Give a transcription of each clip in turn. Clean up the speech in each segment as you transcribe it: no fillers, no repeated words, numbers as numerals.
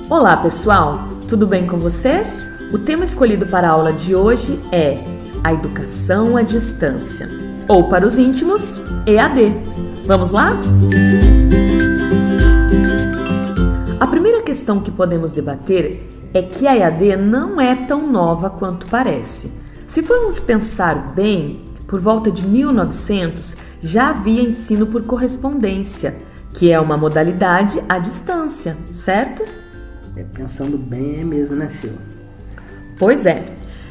Olá pessoal, tudo bem com vocês? O tema escolhido para a aula de hoje é a educação à distância, ou para os íntimos, EAD. Vamos lá? A primeira questão que podemos debater é que a EAD não é tão nova quanto parece. Se formos pensar bem, por volta de 1900 já havia ensino por correspondência, que é uma modalidade à distância, certo? Pensando bem é mesmo, né, Silvia? Pois é.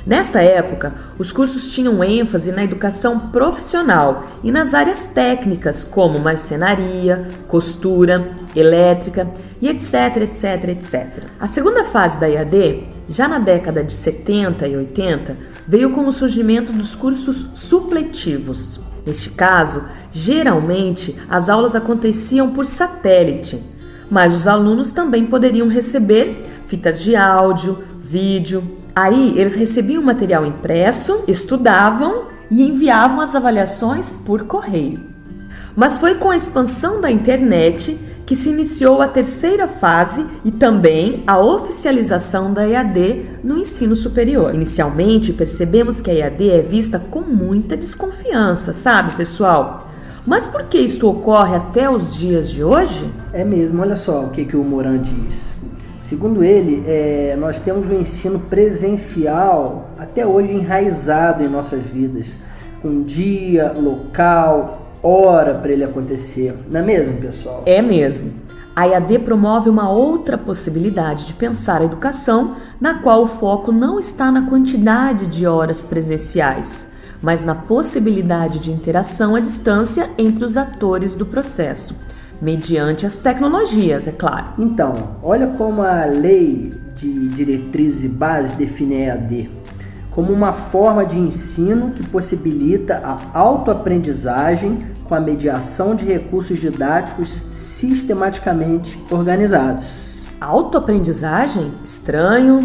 Nesta época, os cursos tinham ênfase na educação profissional e nas áreas técnicas, como marcenaria, costura, elétrica e etc, etc, etc. A segunda fase da EAD, já na década de 70 e 80, veio com o surgimento dos cursos supletivos. Neste caso, geralmente, as aulas aconteciam por satélite, mas os alunos também poderiam receber fitas de áudio, vídeo. Aí, eles recebiam o material impresso, estudavam e enviavam as avaliações por correio. Mas foi com a expansão da internet que se iniciou a terceira fase e também a oficialização da EAD no ensino superior. Inicialmente, percebemos que a EAD é vista com muita desconfiança, sabe, pessoal? Mas por que isso ocorre até os dias de hoje? É mesmo, olha só o que o Moran diz. Segundo ele, nós temos o ensino presencial até hoje enraizado em nossas vidas, com dia, local, hora para ele acontecer. Não é mesmo, pessoal? É mesmo. A EAD promove uma outra possibilidade de pensar a educação, na qual o foco não está na quantidade de horas presenciais, mas na possibilidade de interação à distância entre os atores do processo, mediante as tecnologias, é claro. Então, olha como a Lei de Diretrizes e Bases define a EAD como uma forma de ensino que possibilita a autoaprendizagem com a mediação de recursos didáticos sistematicamente organizados. Autoaprendizagem? Estranho.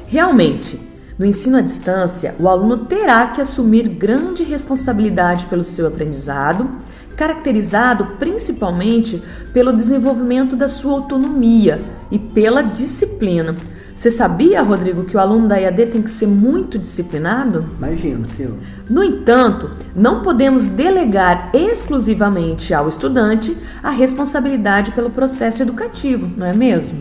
Realmente, no ensino à distância, o aluno terá que assumir grande responsabilidade pelo seu aprendizado, caracterizado principalmente pelo desenvolvimento da sua autonomia e pela disciplina. Você sabia, Rodrigo, que o aluno da EAD tem que ser muito disciplinado? Imagino, Silvio. No entanto, não podemos delegar exclusivamente ao estudante a responsabilidade pelo processo educativo, não é mesmo?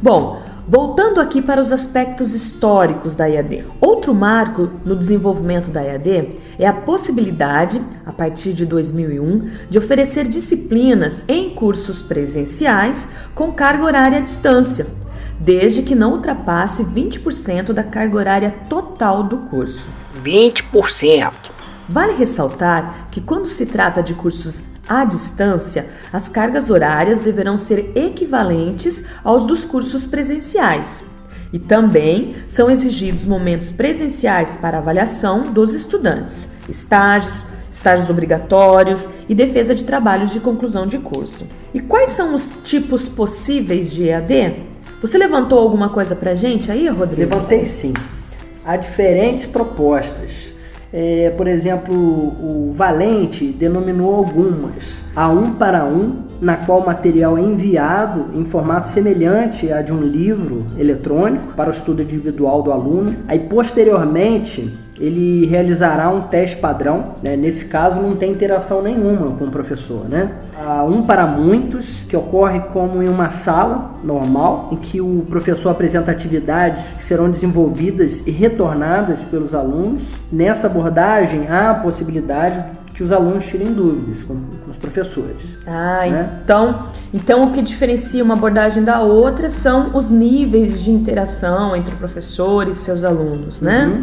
Bom, voltando aqui para os aspectos históricos da EAD. Outro marco no desenvolvimento da EAD é a possibilidade, a partir de 2001, de oferecer disciplinas em cursos presenciais com carga horária à distância, desde que não ultrapasse 20% da carga horária total do curso. 20%! Vale ressaltar que quando se trata de cursos à distância, as cargas horárias deverão ser equivalentes aos dos cursos presenciais. E também são exigidos momentos presenciais para avaliação dos estudantes, estágios obrigatórios e defesa de trabalhos de conclusão de curso. E quais são os tipos possíveis de EAD? Você levantou alguma coisa pra gente aí, Rodrigo? Levantei sim. Há diferentes propostas. Por exemplo, o Valente denominou algumas. A 1 para 1, na qual o material é enviado em formato semelhante a de um livro eletrônico para o estudo individual do aluno. Aí, posteriormente, ele realizará um teste padrão, né? Nesse caso, não tem interação nenhuma com o professor, né? A 1 para muitos, que ocorre como em uma sala normal, em que o professor apresenta atividades que serão desenvolvidas e retornadas pelos alunos. Nessa abordagem, há a possibilidade que os alunos tirem dúvidas com os professores. Né? Então o que diferencia uma abordagem da outra são os níveis de interação entre o professor e seus alunos, né?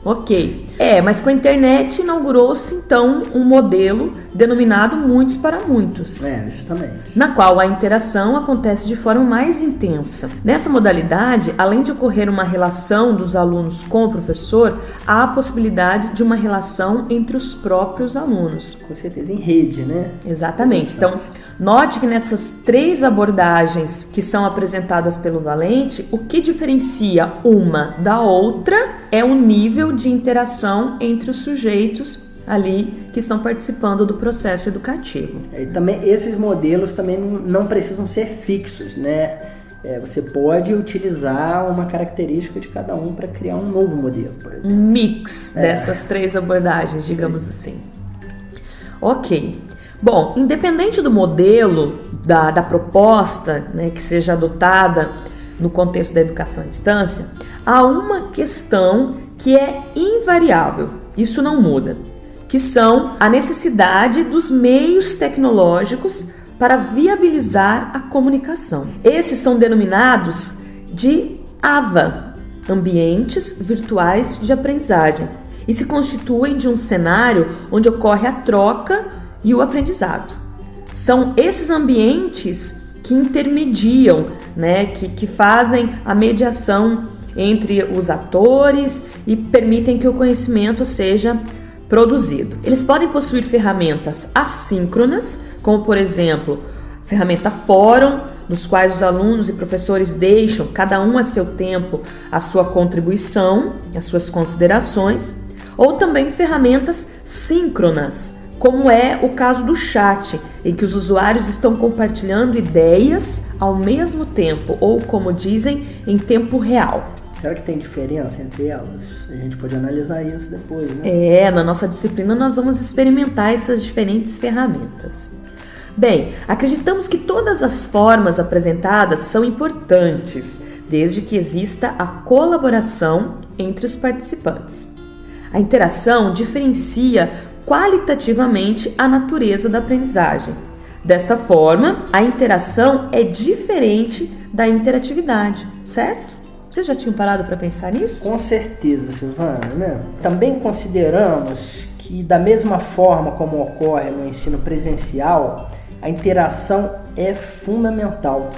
Ok. Mas com a internet inaugurou-se então um modelo denominado muitos para muitos. Justamente. Na qual a interação acontece de forma mais intensa. Nessa modalidade, além de ocorrer uma relação dos alunos com o professor, há a possibilidade de uma relação entre os próprios alunos. Com certeza, em rede, né? Exatamente. Então, note que nessas três abordagens que são apresentadas pelo Valente, o que diferencia uma da outra é o nível de interação entre os sujeitos ali que estão participando do processo educativo. E também esses modelos também não precisam ser fixos, né? Você pode utilizar uma característica de cada um para criar um novo modelo, por exemplo. Um mix dessas 3 abordagens, digamos assim. Ok. Bom, independente do modelo, da proposta, né, que seja adotada no contexto da educação à distância, há uma questão que é invariável, isso não muda, que são a necessidade dos meios tecnológicos para viabilizar a comunicação. Esses são denominados de AVA, Ambientes Virtuais de Aprendizagem, e se constituem de um cenário onde ocorre a troca e o aprendizado. São esses ambientes que intermediam, né, que fazem a mediação entre os atores e permitem que o conhecimento seja produzido. Eles podem possuir ferramentas assíncronas, como por exemplo, ferramenta fórum, nos quais os alunos e professores deixam, cada um a seu tempo, a sua contribuição, as suas considerações, ou também ferramentas síncronas, como é o caso do chat, em que os usuários estão compartilhando ideias ao mesmo tempo, ou como dizem, em tempo real. Será que tem diferença entre elas? A gente pode analisar isso depois, né? Na nossa disciplina nós vamos experimentar essas diferentes ferramentas. Bem, acreditamos que todas as formas apresentadas são importantes, desde que exista a colaboração entre os participantes. A interação diferencia qualitativamente a natureza da aprendizagem. Desta forma, a interação é diferente da interatividade, certo? Vocês já tinham parado para pensar nisso? Com certeza, Silvana, né? Também consideramos que, da mesma forma como ocorre no ensino presencial, a interação é fundamental.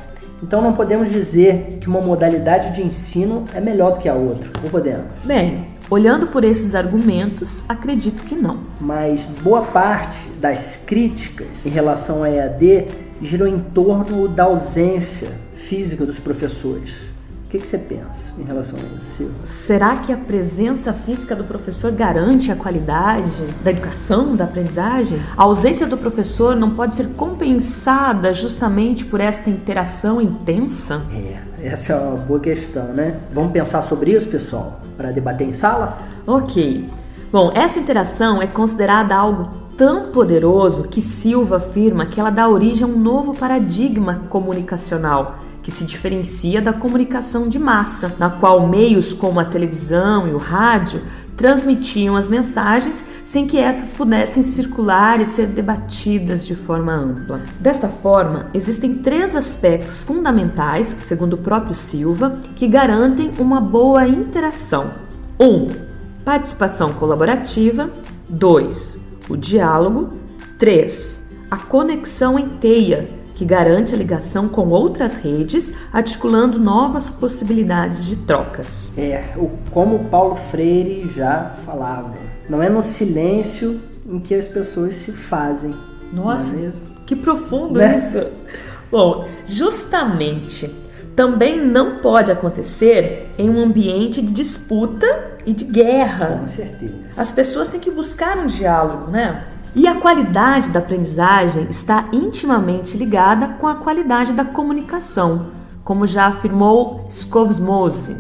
Então não podemos dizer que uma modalidade de ensino é melhor do que a outra, ou podemos? Bem, olhando por esses argumentos, acredito que não. Mas boa parte das críticas em relação à EAD girou em torno da ausência física dos professores. O que você pensa em relação a isso, Silvia? Será que a presença física do professor garante a qualidade da educação, da aprendizagem? A ausência do professor não pode ser compensada justamente por esta interação intensa? Essa é uma boa questão, né? Vamos pensar sobre isso, pessoal, para debater em sala? Ok. Bom, essa interação é considerada algo tão poderoso que Silva afirma que ela dá origem a um novo paradigma comunicacional, que se diferencia da comunicação de massa, na qual meios como a televisão e o rádio transmitiam as mensagens sem que essas pudessem circular e ser debatidas de forma ampla. Desta forma, existem 3 aspectos fundamentais, segundo o próprio Silva, que garantem uma boa interação. 1. Participação colaborativa. 2. O diálogo. 3. A conexão em teia, que garante a ligação com outras redes, articulando novas possibilidades de trocas. Como Paulo Freire já falava, não é no silêncio em que as pessoas se fazem. Nossa, que profundo isso! Bom, justamente, também não pode acontecer em um ambiente de disputa e de guerra. Com certeza. As pessoas têm que buscar um diálogo, né? E a qualidade da aprendizagem está intimamente ligada com a qualidade da comunicação, como já afirmou Skovsmose.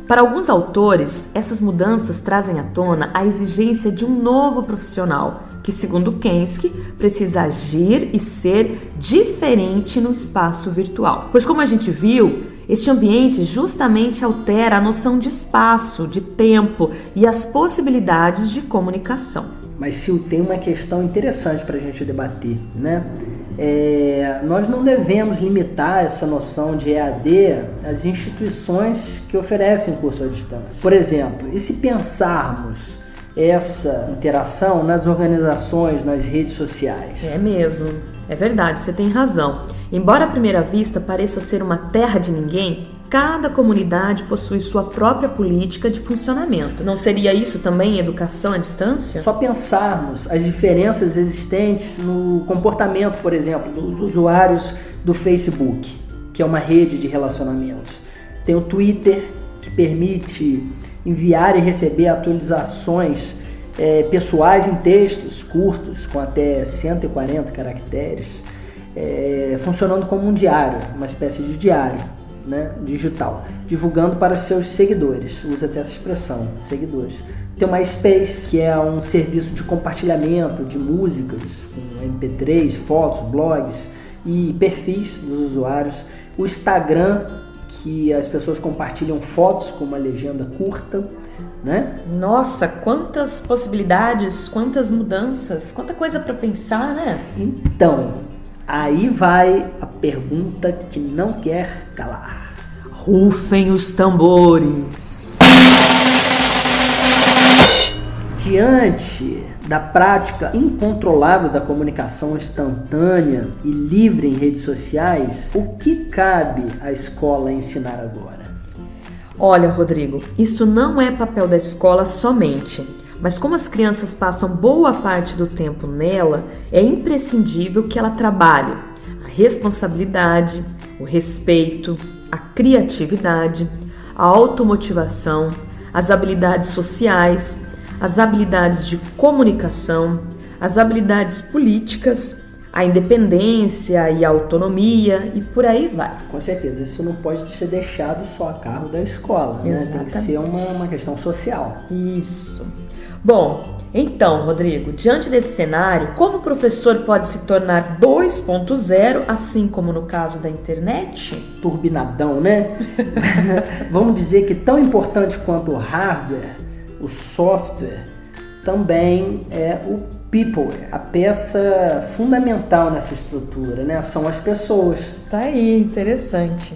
Para alguns autores, essas mudanças trazem à tona a exigência de um novo profissional, que, segundo Kensky, precisa agir e ser diferente no espaço virtual. Pois, como a gente viu, este ambiente justamente altera a noção de espaço, de tempo e as possibilidades de comunicação. Mas, Sil, tem uma questão interessante para a gente debater, né? Nós não devemos limitar essa noção de EAD às instituições que oferecem curso à distância. Por exemplo, e se pensarmos essa interação nas organizações, nas redes sociais? É mesmo, é verdade, você tem razão. Embora à primeira vista pareça ser uma terra de ninguém, cada comunidade possui sua própria política de funcionamento. Não seria isso também educação à distância? Só pensarmos as diferenças existentes no comportamento, por exemplo, dos usuários do Facebook, que é uma rede de relacionamentos. Tem o Twitter, que permite enviar e receber atualizações pessoais em textos curtos, com até 140 caracteres. funcionando como um diário, uma espécie de diário, né, digital, divulgando para seus seguidores. Usa até essa expressão, seguidores. Tem o MySpace, que é um serviço de compartilhamento de músicas, com MP3, fotos, blogs e perfis dos usuários. O Instagram, que as pessoas compartilham fotos com uma legenda curta, né? Nossa, quantas possibilidades, quantas mudanças, quanta coisa para pensar, né? Então, aí vai a pergunta que não quer calar. Rufem os tambores. Diante da prática incontrolável da comunicação instantânea e livre em redes sociais, o que cabe à escola ensinar agora? Olha, Rodrigo, isso não é papel da escola somente, mas como as crianças passam boa parte do tempo nela, é imprescindível que ela trabalhe a responsabilidade, o respeito, a criatividade, a automotivação, as habilidades sociais, as habilidades de comunicação, as habilidades políticas, a independência e a autonomia e por aí vai. Com certeza, isso não pode ser deixado só a cargo da escola, né? Exatamente. Tem que ser uma questão social. Isso. Bom, então, Rodrigo, diante desse cenário, como o professor pode se tornar 2.0, assim como no caso da internet? Turbinadão, né? Vamos dizer que tão importante quanto o hardware, o software, também é o people, a peça fundamental nessa estrutura, né? São as pessoas. Tá aí, interessante.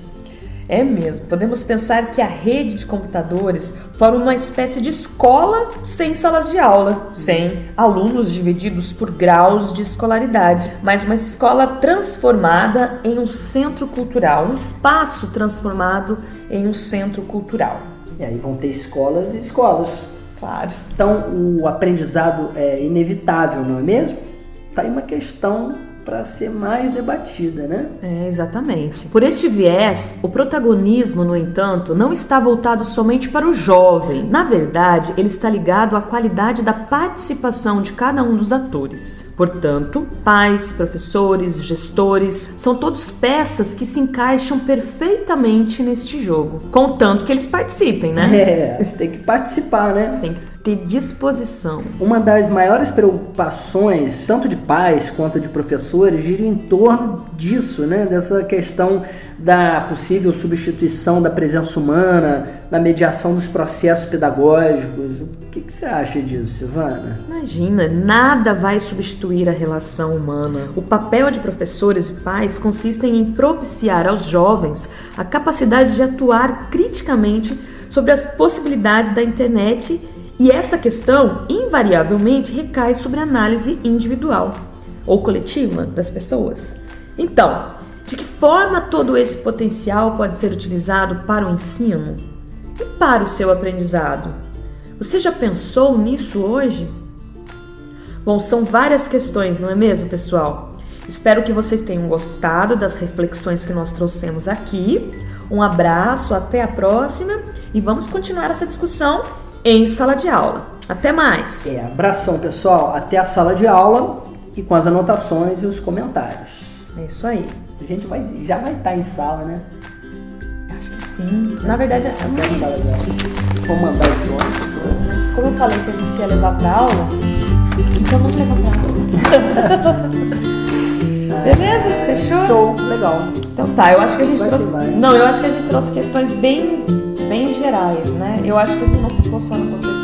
É mesmo, podemos pensar que a rede de computadores forma uma espécie de escola sem salas de aula, sem alunos divididos por graus de escolaridade, mas uma escola transformada em um centro cultural, um espaço transformado em um centro cultural. E aí vão ter escolas e escolas. Claro. Então o aprendizado é inevitável, não é mesmo? Tá aí uma questão para ser mais debatida, né? É, exatamente. Por este viés, o protagonismo, no entanto, não está voltado somente para o jovem. Na verdade, ele está ligado à qualidade da participação de cada um dos atores. Portanto, pais, professores, gestores, são todos peças que se encaixam perfeitamente neste jogo. Contanto que eles participem, né? É, tem que participar, né? Tem que ter disposição. Uma das maiores preocupações, tanto de pais quanto de professores, gira em torno disso, né? Dessa questão da possível substituição da presença humana na mediação dos processos pedagógicos. O que você acha disso, Silvana? Imagina, nada vai substituir a relação humana. O papel de professores e pais consiste em propiciar aos jovens a capacidade de atuar criticamente sobre as possibilidades da internet. E essa questão, invariavelmente, recai sobre a análise individual ou coletiva das pessoas. Então, de que forma todo esse potencial pode ser utilizado para o ensino e para o seu aprendizado? Você já pensou nisso hoje? Bom, são várias questões, não é mesmo, pessoal? Espero que vocês tenham gostado das reflexões que nós trouxemos aqui. Um abraço, até a próxima e vamos continuar essa discussão em sala de aula. Até mais! Abração, pessoal. Até a sala de aula e com as anotações e os comentários. É isso aí. A gente já vai estar em sala, né? Acho que sim. Na verdade, Até a sala de aula. Vou mandar os ônibus. mas como eu falei que a gente ia levar pra aula, então vamos levar pra aula. Beleza? Fechou? Show, legal. Então tá, eu acho que a gente Vai trouxe. que vai. Não, eu acho que a gente trouxe questões bem gerais, né? Eu acho que a gente não ficou só no contexto